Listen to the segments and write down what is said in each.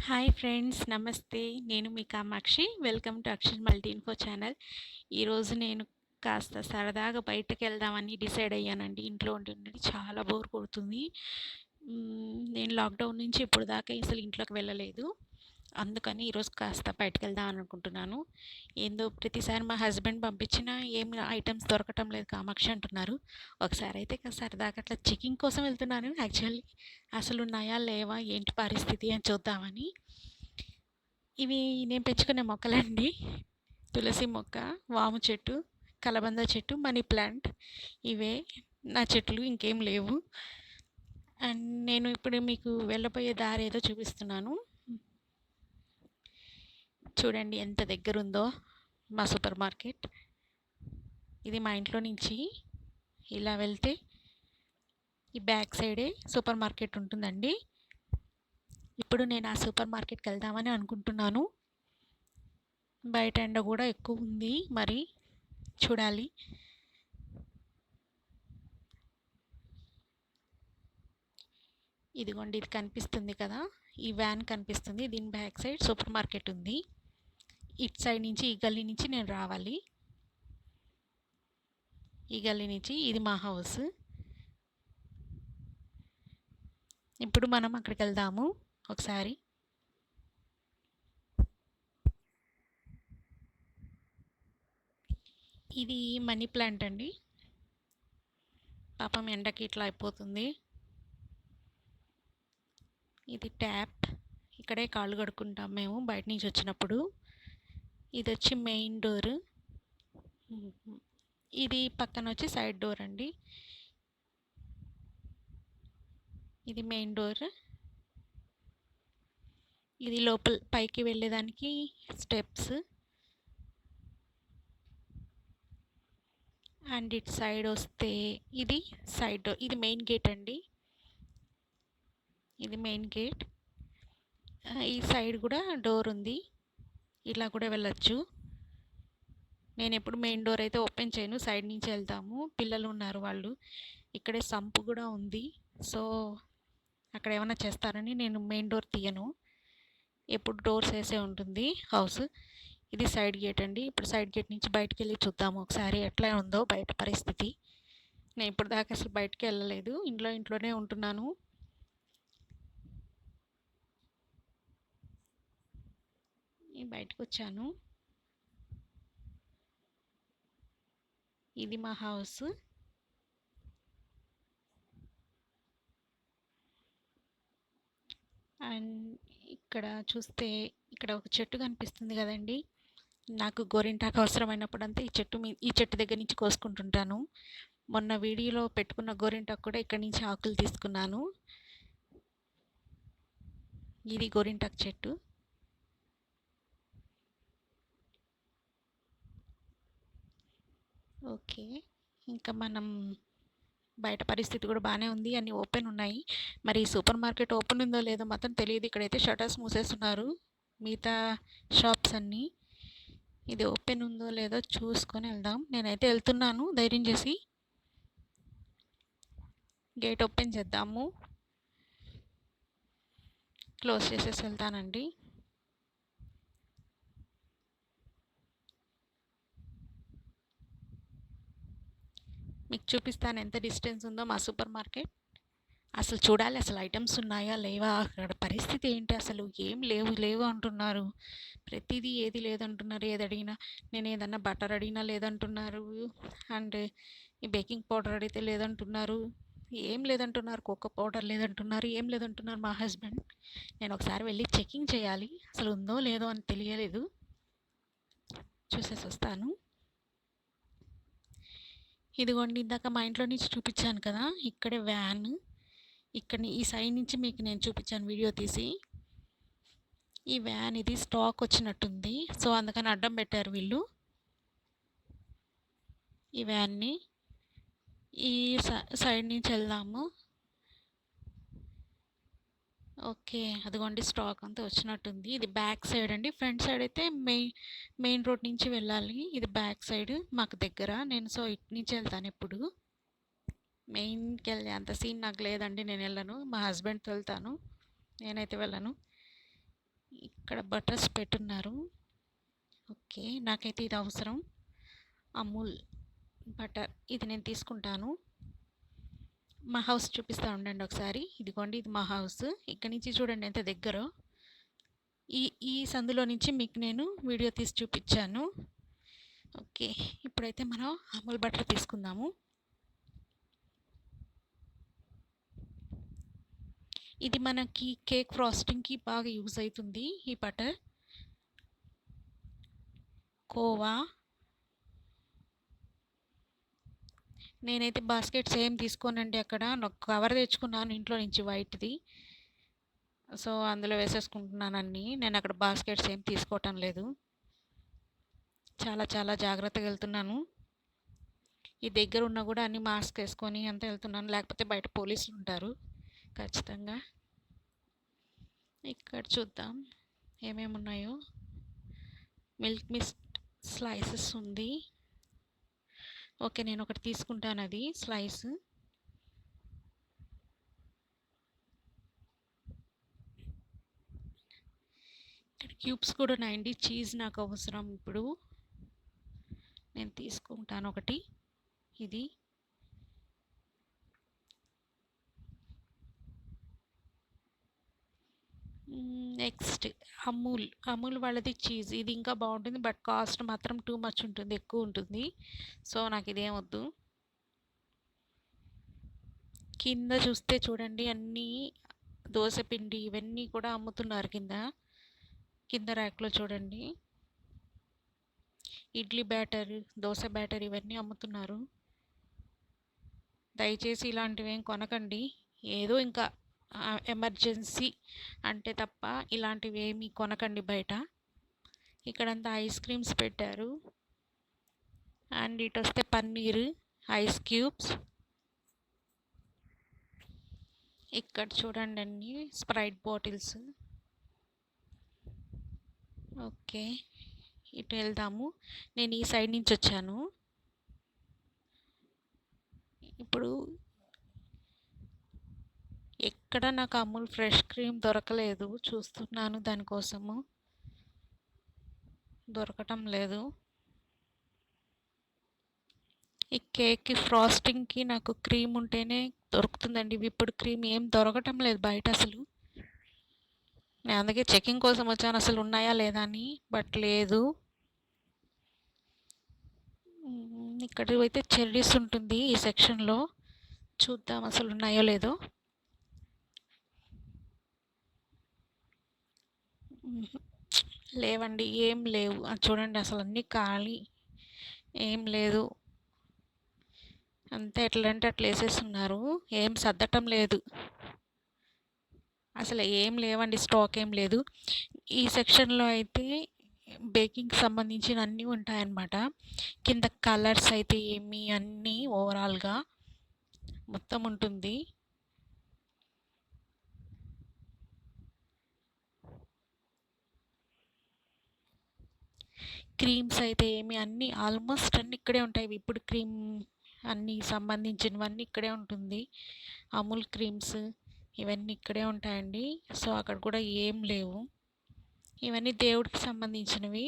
Hi friends, నమస్తే. నేను మీ Kamakshi. Welcome to Akshar multi info channel. ఈరోజు నేను కాస్త సరదాగా బయటకెళ్దామని డిసైడ్ అయ్యానండి. ఇంట్లో ఉండి ఉండి చాలా బోర్ కొడుతుంది. నేను లాక్‌డౌన్ నుంచి ఇప్పుడు దాకా అసలు ఇంట్లోకి వెళ్ళలేదు. అందుకని ఈరోజు కాస్త బయటకెళ్దాం అనుకుంటున్నాను. ఏందో ప్రతిసారి మా హస్బెండ్ పంపించినా ఏం ఐటెమ్స్ దొరకటం లేదు కామాక్షి అంటున్నారు. ఒకసారి అయితే సరదాగా అట్లా చెకింగ్ కోసం వెళ్తున్నాను యాక్చువల్లీ. అసలు ఉన్నాయా లేవా ఏంటి పరిస్థితి అని చూద్దామని. ఇవి నేను పెంచుకునే మొక్కలండి. తులసి మొక్క, వాము చెట్టు, కలబంద చెట్టు, మనీ ప్లాంట్. ఇవే నా చెట్లు, ఇంకేం లేవు. అండ్ నేను ఇప్పుడు మీకు వెళ్ళబోయే దారి ఏదో చూపిస్తున్నాను. చూడండి ఎంత దగ్గరుందో మా సూపర్ మార్కెట్. ఇది మా ఇంట్లో నుంచి ఇలా వెళ్తే ఈ బ్యాక్ సైడే సూపర్ మార్కెట్ ఉంటుందండి. ఇప్పుడు నేను ఆ సూపర్ మార్కెట్కి వెళ్దామని అనుకుంటున్నాను. బయట ఎండ కూడా ఎక్కువ ఉంది, మరి చూడాలి. ఇదిగోండి, ఇది కనిపిస్తుంది కదా, ఈ వ్యాన్ కనిపిస్తుంది. దీని బ్యాక్ సైడ్ సూపర్ మార్కెట్ ఉంది. ఇటు సైడ్ నుంచి, ఈ గల్లీ నుంచి నేను రావాలి. ఈ గల్లీ నుంచి ఇది మా హౌస్. ఇప్పుడు మనం అక్కడికి వెళ్దాము ఒకసారి. ఇది మనీ ప్లాంట్ అండి. పాపం ఎండకి ఇట్లా అయిపోతుంది. ఇది ట్యాప్, ఇక్కడే కాళ్ళు కడుక్కుంటాం మేము బయట నుంచి వచ్చినప్పుడు. ఇది వచ్చి మెయిన్ డోర్. ఇది పక్కన వచ్చి సైడ్ డోర్ అండి. ఇది మెయిన్ డోర్. ఇది లోపల పైకి వెళ్ళేదానికి స్టెప్స్. అండ్ ఇటు సైడ్ వస్తే ఇది సైడ్ డోర్. ఇది మెయిన్ గేట్ అండి. ఇది మెయిన్ గేట్. ఈ సైడ్ కూడా డోర్ ఉంది, ఇలా కూడా వెళ్ళొచ్చు. నేను ఎప్పుడు మెయిన్ డోర్ అయితే ఓపెన్ చేయను, సైడ్ నుంచి వెళ్తాము. పిల్లలు ఉన్నారు వాళ్ళు. ఇక్కడే సంపు కూడా ఉంది, సో అక్కడ ఏమైనా చేస్తారని నేను మెయిన్ డోర్ తీయను. ఎప్పుడు డోర్స్ వేసే ఉంటుంది హౌస్. ఇది సైడ్ గేట్ అండి. ఇప్పుడు సైడ్ గేట్ నుంచి బయటకు వెళ్ళి చూద్దాము ఒకసారి ఎట్లా ఉందో బయట పరిస్థితి. నేను ఇప్పుడు దాకా అసలు బయటకు వెళ్ళలేదు, ఇంట్లోనే ఉంటున్నాను. బయటకు వచ్చాను. ఇది మా హౌస్. అండ్ ఇక్కడ చూస్తే ఇక్కడ ఒక చెట్టు కనిపిస్తుంది కదండి. నాకు గోరింటాకు అవసరమైనప్పుడంతా ఈ చెట్టు దగ్గర నుంచి కోసుకుంటుంటాను. మొన్న వీడియోలో పెట్టుకున్న గోరింటాకు కూడా ఇక్కడి నుంచి ఆకులు తీసుకున్నాను. ఇది గోరింటాకు చెట్టు. ఓకే, ఇంకా మనం బయట పరిస్థితి కూడా బాగానే ఉంది, అన్నీ ఓపెన్ ఉన్నాయి. మరి సూపర్ మార్కెట్ ఓపెన్ ఉందో లేదో మాత్రం తెలియదు. ఇక్కడైతే షటర్స్ మూసేస్తున్నారు మిగతా షాప్స్ అన్నీ. ఇది ఓపెన్ ఉందో లేదో చూసుకొని వెళ్దాం. నేనైతే వెళ్తున్నాను ధైర్యం చేసి. గేట్ ఓపెన్ చేద్దాము. క్లోజ్ చేసేసి వెళ్తానండి. మీకు చూపిస్తాను ఎంత డిస్టెన్స్ ఉందో మా సూపర్ మార్కెట్. అసలు చూడాలి, అసలు ఐటమ్స్ ఉన్నాయా లేవా, అక్కడ పరిస్థితి ఏంటి, అసలు ఏం లేవు అంటున్నారు. ప్రతిదీ ఏది లేదంటున్నారు. ఏది అడిగినా, నేను ఏదన్నా బటర్ అడిగినా లేదంటున్నారు. అండ్ ఈ బేకింగ్ పౌడర్ అడిగితే లేదంటున్నారు. ఏం లేదంటున్నారు. కోకో పౌడర్ లేదంటున్నారు. ఏం లేదంటున్నారు మా హస్బెండ్. నేను ఒకసారి వెళ్ళి చెకింగ్ చేయాలి, అసలు ఉందో లేదో అని తెలియలేదు. చూసేసి వస్తాను. ఇదిగోండి, ఇందాక మా ఇంట్లో నుంచి చూపించాను కదా, ఇక్కడే వ్యాన్. ఇక్కడ ఈ సైడ్ నుంచి మీకు నేను చూపించాను వీడియో తీసి. ఈ వ్యాన్ ఇది స్టాక్ వచ్చినట్టుంది, సో అందుకని అడ్డం పెట్టారు వీళ్ళు ఈ వ్యాన్ని. ఈ సైడ్ నుంచి వెళ్దాము. ఓకే, అదిగోండి స్టాక్ అంతా వచ్చినట్టుంది. ఇది బ్యాక్ సైడ్ అండి. ఫ్రంట్ సైడ్ అయితే మెయిన్ రోడ్ నుంచి వెళ్ళాలి. ఇది బ్యాక్ సైడ్ మాకు దగ్గర. నేను సో ఇటు నుంచి వెళ్తాను ఎప్పుడు. మెయిన్కి వెళ్ళే అంత సీన్ నాకు లేదండి, నేను వెళ్ళను. మా హస్బెండ్తో వెళ్తాను, నేనైతే వెళ్ళను. ఇక్కడ బటర్స్ పెట్టున్నారు. ఓకే, నాకైతే ఇది అవసరం. అమూల్ బటర్ ఇది నేను తీసుకుంటాను. మా హౌస్ చూపిస్తూ ఉండండి ఒకసారి. ఇదిగోండి, ఇది మా హౌస్. ఇక్కడ నుంచి చూడండి ఎంత దగ్గరో. ఈ ఈ సందులో నుంచి మీకు నేను వీడియో తీసి చూపించాను. ఓకే, ఇప్పుడైతే మనం అమూల్ బటర్ తీసుకుందాము. ఇది మనకి కేక్ ఫ్రాస్టింగ్కి బాగా యూజ్ అవుతుంది ఈ బటర్. కోవా నేనైతే బాస్కెట్స్ ఏం తీసుకోనండి. అక్కడ నాకు కవర్ తెచ్చుకున్నాను ఇంట్లో నుంచి వైట్ది. సో అందులో వేసేసుకుంటున్నాను అన్నీ. నేను అక్కడ బాస్కెట్స్ ఏం తీసుకోవటం లేదు. చాలా చాలా జాగ్రత్తగా వెళ్తున్నాను. ఈ దగ్గర ఉన్నా కూడా అన్ని మాస్క్ వేసుకొని అంతా వెళ్తున్నాను, లేకపోతే బయట పోలీసులు ఉంటారు ఖచ్చితంగా. ఇక్కడ చూద్దాం ఏమేమి ఉన్నాయో. మిల్క్ మిస్ట్ స్లైసెస్ ఉంది. ఓకే, నేను ఒకటి తీసుకుంటాను, అది స్లైస్. ఇక్కడ క్యూబ్స్ కూడా ఉన్నాయండి. చీజ్ నాకు అవసరం. ఇప్పుడు నేను తీసుకుంటాను ఒకటి. ఇది నెక్స్ట్ అమూల్ వాళ్ళది చీజ్. ఇది ఇంకా బాగుంటుంది, బట్ కాస్ట్ మాత్రం టూ మచ్ ఉంటుంది, ఎక్కువ ఉంటుంది. సో నాకు ఇదేం వద్దు. కింద చూస్తే చూడండి అన్నీ దోశపిండి ఇవన్నీ కూడా అమ్ముతున్నారు. కింద ర్యాక్లో చూడండి ఇడ్లీ బ్యాటర్, దోశ బ్యాటర్ ఇవన్నీ అమ్ముతున్నారు. దయచేసి ఇలాంటివి ఏం కొనకండి. ఏదో ఇంకా ఎమర్జెన్సీ అంటే తప్ప ఇలాంటివి ఏమీ కొనకండి బయట. ఇక్కడంతా ఐస్ క్రీమ్స్ పెట్టారు. అండ్ ఇటు వస్తే పన్నీర్, ఐస్ క్యూబ్స్. ఇక్కడ చూడండి అన్ని స్ప్రైట్ బాటిల్స్. ఓకే, ఇటు వెళ్దాము. నేను ఈ సైడ్ నుంచి వచ్చాను. ఇప్పుడు ఎక్కడ నాకు అమూల్ ఫ్రెష్ క్రీమ్ దొరకలేదు. చూస్తున్నాను దానికోసము, దొరకటం లేదు. ఈ కేక్కి ఫ్రాస్టింగ్కి నాకు క్రీమ్ ఉంటేనే దొరుకుతుందండి. ఇప్పుడు క్రీమ్ ఏం దొరకటం లేదు బయట అసలు. నేను అందుకే చెకింగ్ కోసం వచ్చాను, అసలు ఉన్నాయా లేదా అని. బట్ లేదు. ఇక్కడ అయితే చెర్రీస్ ఉంటుంది ఈ సెక్షన్లో. చూద్దాం అసలు ఉన్నాయో లేదో. లేవండి, ఏం లేవు. చూడండి అసలు అన్నీ ఖాళీ, ఏం లేదు. అంతా ఎట్లంటే అట్లా వేసేస్తున్నారు, ఏం సర్దటం లేదు. అసలు ఏం లేవండి, స్టాక్ ఏం లేదు. ఈ సెక్షన్లో అయితే బేకింగ్కి సంబంధించిన అన్నీ ఉంటాయన్నమాట. కింద కలర్స్ అయితే ఏమి అన్నీ ఓవరాల్గా మొత్తం ఉంటుంది. క్రీమ్స్ అయితే ఏమి అన్నీ ఆల్మోస్ట్ అన్నీ ఇక్కడే ఉంటాయి. ఇప్పుడు క్రీమ్ అన్నీ సంబంధించినవన్నీ ఇక్కడే ఉంటుంది. అమూల్ క్రీమ్స్ ఇవన్నీ ఇక్కడే ఉంటాయండి. సో అక్కడ కూడా ఏం లేవు. ఇవన్నీ దేవుడికి సంబంధించినవి.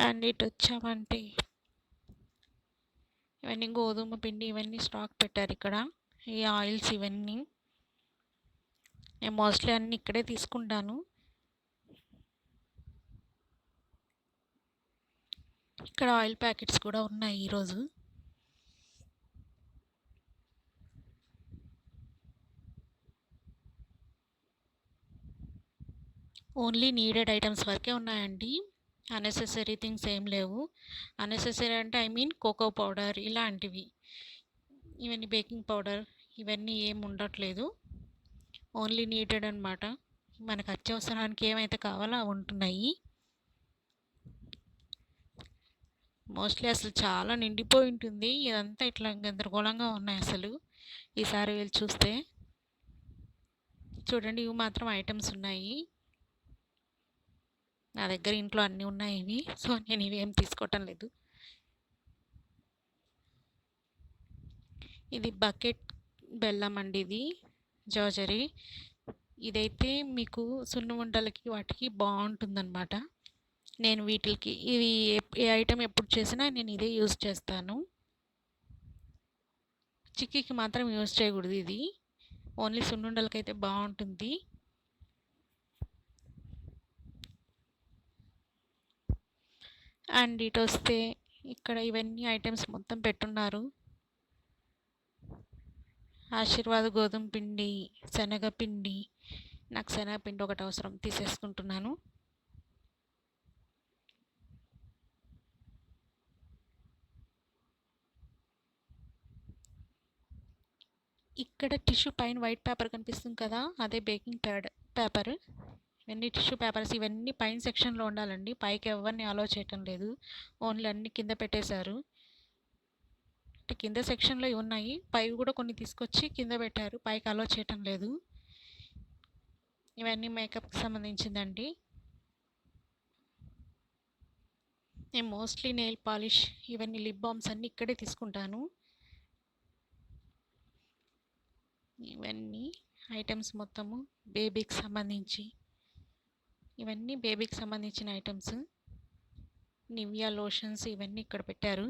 అండ్ ఇటు వచ్చామంటే ఇవన్నీ గోధుమ పిండి ఇవన్నీ స్టాక్ పెట్టారు ఇక్కడ. ఈ ఆయిల్స్ ఇవన్నీ నేను మోస్ట్లీ అన్నీ ఇక్కడే తీసుకుంటాను. ఇక్కడ ఆయిల్ ప్యాకెట్స్ కూడా ఉన్నాయి ఈరోజు. ఓన్లీ నీడెడ్ ఐటమ్స్ వరకే ఉన్నాయండి. అన్నెసెసరీ థింగ్స్ ఏం లేవు. అన్నెసెసరీ అంటే ఐ మీన్ కోకో పౌడర్ ఇలాంటివి, ఇవన్నీ బేకింగ్ పౌడర్ ఇవన్నీ ఏం ఉండట్లేదు. ఓన్లీ నీడెడ్ అనమాట. మనకు అత్యవసరానికి ఏమైతే కావాలో అవి ఉంటున్నాయి. మోస్ట్లీ అసలు చాలా నిండిపోయి ఉంటుంది. ఇదంతా ఇట్లా గందరగోళంగా ఉన్నాయి అసలు. ఈసారి వెళ్ళి చూస్తే చూడండి, ఇవి మాత్రం ఐటమ్స్ ఉన్నాయి. నా దగ్గర ఇంట్లో అన్నీ ఉన్నాయి ఇవి. సో నేను ఇవి ఏం తీసుకోవటం లేదు. ఇది బకెట్ బెల్లం అండి, ఇది జాజరీ. ఇదైతే మీకు సున్నుండలకి వాటికి బాగుంటుందన్నమాట. నేను వీటికి ఇవి ఏ ఐటెం ఎప్పుడు చేసినా నేను ఇదే యూజ్ చేస్తాను. చిక్కీకి మాత్రం యూజ్ చేయకూడదు ఇది. ఓన్లీ సున్నుండలకైతే బాగుంటుంది. అండ్ ఇటు వస్తే ఇక్కడ ఇవన్నీ ఐటమ్స్ మొత్తం పెట్టున్నారు. ఆశీర్వాద్ గోధుమ పిండి, శనగపిండి. నాకు శనగపిండి ఒకటి అవసరం, తీసేసుకుంటున్నాను. ఇక్కడ టిష్యూ పైన వైట్ పేపర్ కనిపిస్తుంది కదా, అదే బేకింగ్ పేపర్. ఇవన్నీ టిష్యూ పేపర్స్. ఇవన్నీ పైన సెక్షన్లో ఉండాలండి. పైకి ఎవరిని అలో చేయటం లేదు. ఓన్లీ అన్ని కింద పెట్టేశారు. అంటే కింద సెక్షన్లో ఉన్నాయి, పైవి కూడా కొన్ని తీసుకొచ్చి కింద పెట్టారు. పైకి అలో చేయటం లేదు. ఇవన్నీ మేకప్కి సంబంధించిందండి. నేను మోస్ట్లీ నెయిల్ పాలిష్, ఇవన్నీ లిప్ బామ్స్ అన్నీ ఇక్కడే తీసుకుంటాను. ఇవన్నీ ఐటమ్స్ మొత్తము బేబీకి సంబంధించి, ఇవన్నీ బేబీకి సంబంధించిన ఐటమ్స్. నివియా లోషన్స్ ఇవన్నీ ఇక్కడ పెట్టారు.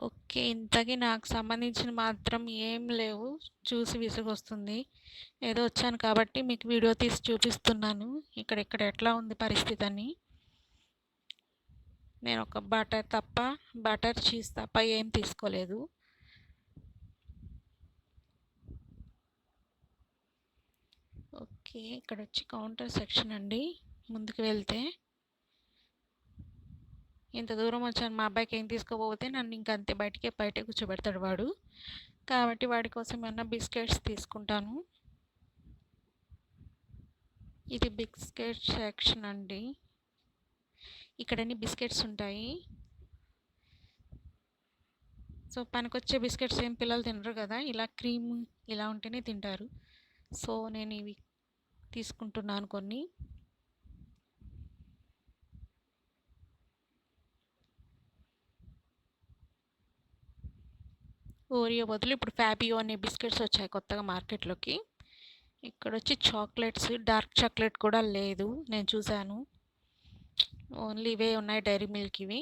ఓకే, ఇంతకీ నాకు సంబంధించిన మాత్రం ఏం లేవు. చూసి విసుగొస్తుంది. ఏదో వచ్చాను కాబట్టి మీకు వీడియో తీసి చూపిస్తున్నాను ఇక్కడ ఎట్లా ఉంది పరిస్థితి అని. నేను ఒక బటర్ చీజ్ తప్ప ఏం తీసుకోలేదు. ఓకే, ఇక్కడ వచ్చి కౌంటర్ సెక్షన్ అండి. ముందుకు వెళ్తే ఇంత దూరం వచ్చాను, మా అబ్బాయికి ఏం తీసుకోపోతే నన్ను ఇంకంతే బయటే కూర్చోబెడతాడు వాడు. కాబట్టి వాడి కోసం ఏమన్నా బిస్కెట్స్ తీసుకుంటాను. ఇది బిస్కెట్ సెక్షన్ అండి. ఇక్కడ అన్ని బిస్కెట్స్ ఉంటాయి. సో పనికొచ్చే బిస్కెట్స్ ఏం పిల్లలు తినరు కదా, ఇలా క్రీమ్ ఇలా ఉంటేనే తింటారు. సో నేను ఇవి తీసుకుంటున్నాను కొన్ని. ఓరియో బదులు ఇప్పుడు ఫ్యాబియో అనే బిస్కెట్స్ వచ్చాయి కొత్తగా మార్కెట్లోకి. ఇక్కడ వచ్చి చాక్లెట్స్, డార్క్ చాక్లెట్ కూడా లేదు, నేను చూశాను. ఓన్లీ ఇవే ఉన్నాయి, డైరీ మిల్క్ ఇవి.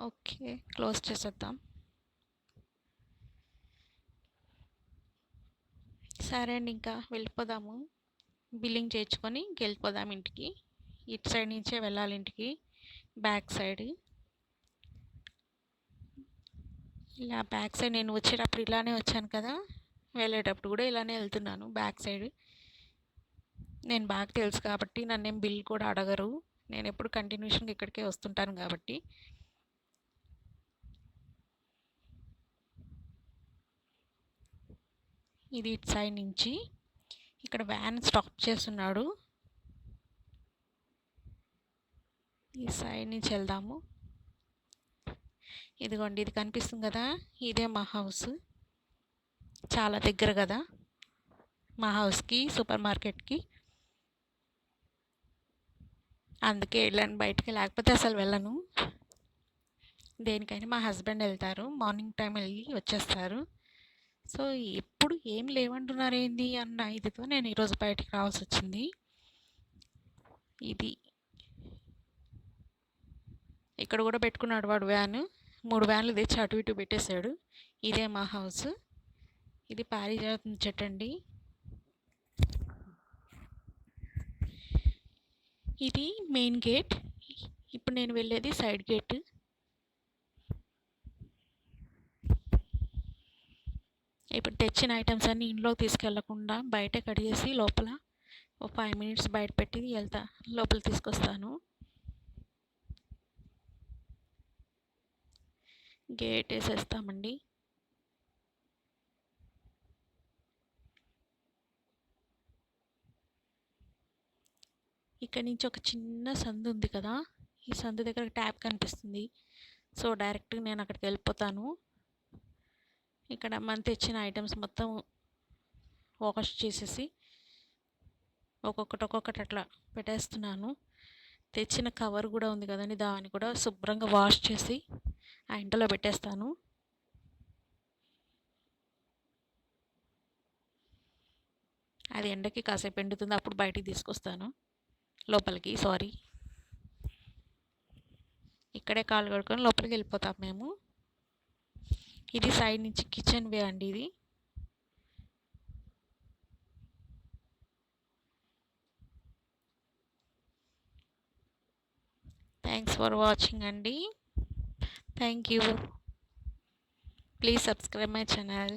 ఓకే, క్లోజ్ చేసేద్దాం. సరే అండి, ఇంకా వెళ్ళిపోదాము. బిల్లింగ్ చేయించుకొని వెళ్ళిపోదాం ఇంటికి. ఇటు సైడ్ నుంచే వెళ్ళాలి ఇంటికి, బ్యాక్ సైడ్. ఇలా బ్యాక్ సైడ్ నేను వచ్చేటప్పుడు ఇలానే వచ్చాను కదా, వెళ్ళేటప్పుడు కూడా ఇలానే వెళ్తున్నాను బ్యాక్ సైడ్. నేను బాగా తెలుసు కాబట్టి నన్నేం బిల్ కూడా అడగరు. నేను ఎప్పుడు కంటిన్యూషన్గా ఇక్కడికే వస్తుంటాను కాబట్టి. ఇది ఇటు సైడ్ నుంచి. ఇక్కడ వ్యాన్ స్టాప్ చేస్తున్నాడు. ఈ సైడ్ నుంచి వెళ్దాము. ఇదిగోండి, ఇది కనిపిస్తుంది కదా, ఇదే మా హౌస్. చాలా దగ్గర కదా మా హౌస్కి సూపర్ మార్కెట్కి. అందుకే వెళ్ళాను బయటికి, లేకపోతే అసలు వెళ్ళను. దేనికైనా మా హస్బెండ్ వెళ్తారు, మార్నింగ్ టైం వెళ్ళి వచ్చేస్తారు. సో ఎప్పుడు ఏం లేవంటున్నారు ఏంది అన్న ఇదితో నేను ఈరోజు బయటికి రావాల్సి వచ్చింది. ఇది ఇక్కడ కూడా పెట్టుకున్నాడు వాడు వ్యాన్. 3 వ్యాన్లు తెచ్చి అటు ఇటు పెట్టేశాడు. ఇదే మా హౌస్. ఇది పారిజాతం చెట్టు అండి. ఇది మెయిన్ గేట్. ఇప్పుడు నేను వెళ్ళేది సైడ్ గేట్. ఇప్పుడు తెచ్చిన ఐటమ్స్ అన్నీ ఇంట్లో తీసుకెళ్లకుండా బయట కడిగేసి లోపల ఒక 5 మినిట్స్ బయట పెట్టి లోపల తీసుకొస్తాను. గేట్ వేసేస్తామండి. ఇక్కడ నుంచి ఒక చిన్న సందు ఉంది కదా, ఈ సందు దగ్గర ట్యాప్ కనిపిస్తుంది. సో డైరెక్ట్గా నేను అక్కడికి వెళ్ళిపోతాను. ఇక్కడ మనం తెచ్చిన ఐటమ్స్ మొత్తం వాష్ చేసేసి ఒక్కొక్కటి అట్లా పెట్టేస్తున్నాను. తెచ్చిన కవర్ కూడా ఉంది కదండి, దాన్ని కూడా శుభ్రంగా వాష్ చేసి ఆ ఎండలో పెట్టేస్తాను. అది ఎండకి కాసేపు ఎండుతుంది, అప్పుడు బయటికి తీసుకొస్తాను లోపలికి. సారీ, ఇక్కడే కాలు కడుక్కొని లోపలికి వెళ్ళిపోతాం మేము. ఇది సైడ్ నుంచి కిచెన్ వే అండి ఇది. థ్యాంక్స్ ఫర్ వాచింగ్ అండి. Thank you. Please subscribe my channel.